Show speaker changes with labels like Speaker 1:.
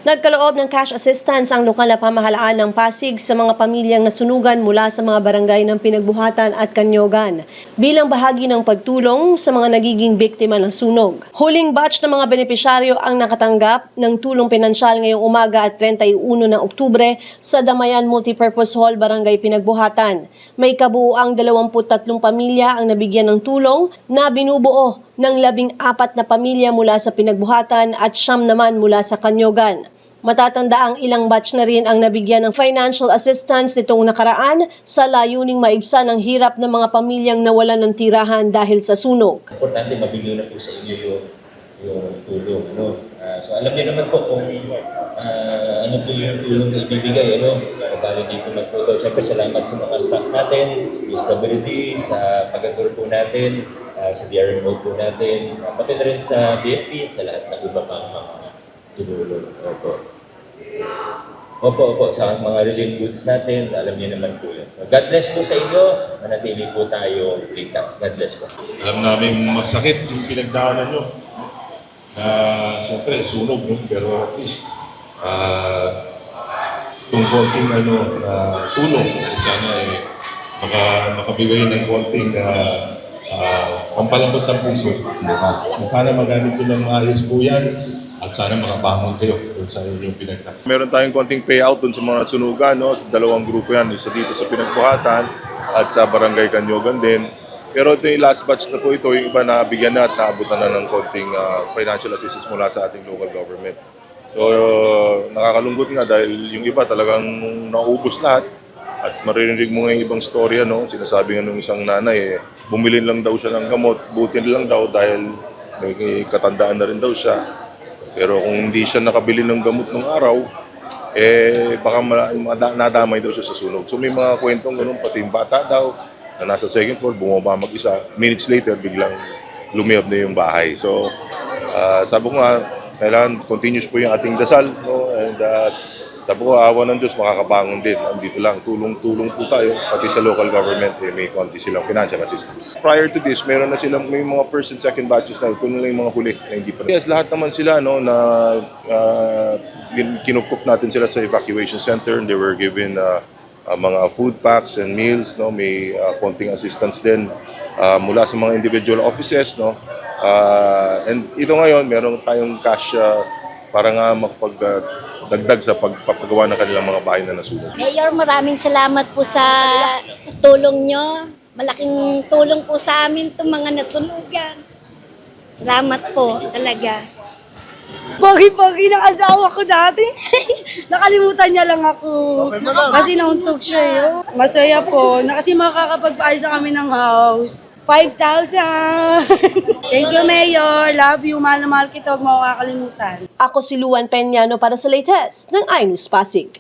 Speaker 1: Nagkaloob ng cash assistance ang lokal na pamahalaan ng Pasig sa mga pamilyang nasunugan mula sa mga barangay ng Pinagbuhatan at Kanyogan bilang bahagi ng pagtulong sa mga nagiging biktima ng sunog. Huling batch ng mga benepisyaryo ang nakatanggap ng tulong pinansyal ngayong umaga at 31 ng Oktubre sa Damayan Multipurpose Hall, Barangay Pinagbuhatan. May kabuuang 23 pamilya ang nabigyan ng tulong na binubuo ng 14 na pamilya mula sa Pinagbuhatan at 9 naman mula sa Kanyogan. Matatanda ang ilang batch na rin ang nabigyan ng financial assistance nitong nakaraan sa layuning maibsan ang hirap ng mga pamilyang nawalan ng tirahan dahil sa sunog.
Speaker 2: Importante mabigay na po sa inyo yung tulong. So alam niyo naman po kung ano po yung tulong na ibibigay. Paano din po magpunto. Siyempre salamat sa mga staff natin, sa stability, sa pag-atur po natin, sa DRMO po natin, pati na rin sa BFP, sa lahat ng iba pang mga tulong. Opo, sa mga relief goods natin, alam niyo naman po yun. So, God bless po sa inyo, manatili po tayo ligtas. God bless po.
Speaker 3: Alam namin masakit yung pinagdaanan nyo. Siyempre, sunog, no? Pero at least, itong konting tulong, sana makabigay ng konting pampalambot ng puso. Sana magamit ko ng maayos po yan. At sana makabangon kayo dun sa inyong pinagdaanan. Meron tayong konting payout dun sa mga sunugan, no? Sa dalawang grupo yan, isa dito sa Pinagbuhatan at sa Barangay Kanyogan din. Pero ito yung last batch na po ito, yung iba na bigyan na at naabutan na ng konting financial assistance mula sa ating local government. So nakakalungkot nga dahil yung iba talagang naubos lahat. At maririnig mo nga yung ibang storya, no? Sinasabi nga ng isang nanay, bumili lang daw siya ng gamot, butin lang daw dahil may katandaan na rin daw siya. Pero kung hindi siya nakabili ng gamot ng araw, baka nadamay daw siya sa sunog. So may mga kwentong ganun, pati yung bata daw na nasa second floor, bumaba mag-isa. Minutes later, biglang lumiyab na yung bahay. So sabi ko nga, kailangan continuous po yung ating dasal. No? And sabi ko, awa ng Diyos, makakabangon din. Dito lang, tulong-tulong po tayo. Pati sa local government, may konti silang financial assistance. Prior to this, meron na silang may mga first and second batches na. Ito na lang yung mga huli na hindi pa. Yes, lahat naman sila no, na kinukup natin sila sa evacuation center. They were given mga food packs and meals. No? May konting assistance din mula sa mga individual offices. No? And ito ngayon, meron tayong cash para nga dagdag sa pagpapagawa ng kanilang mga bahay na nasunog.
Speaker 4: Mayor, maraming salamat po sa tulong nyo. Malaking tulong po sa amin itong mga nasunugan. Salamat po, talaga.
Speaker 5: Pogi-pogi ng asawa ko dati. Nakalimutan niya lang ako. Kasi nauntog siya yun. Masaya po. Kasi makakapagpaayos na kami ng house. 5,000! Thank you, Mayor. Love you. Mahal na mahal kita. Huwag mo ako kakalimutan.
Speaker 1: Ako si Luan Peñano para sa latest ng iNews Pasig.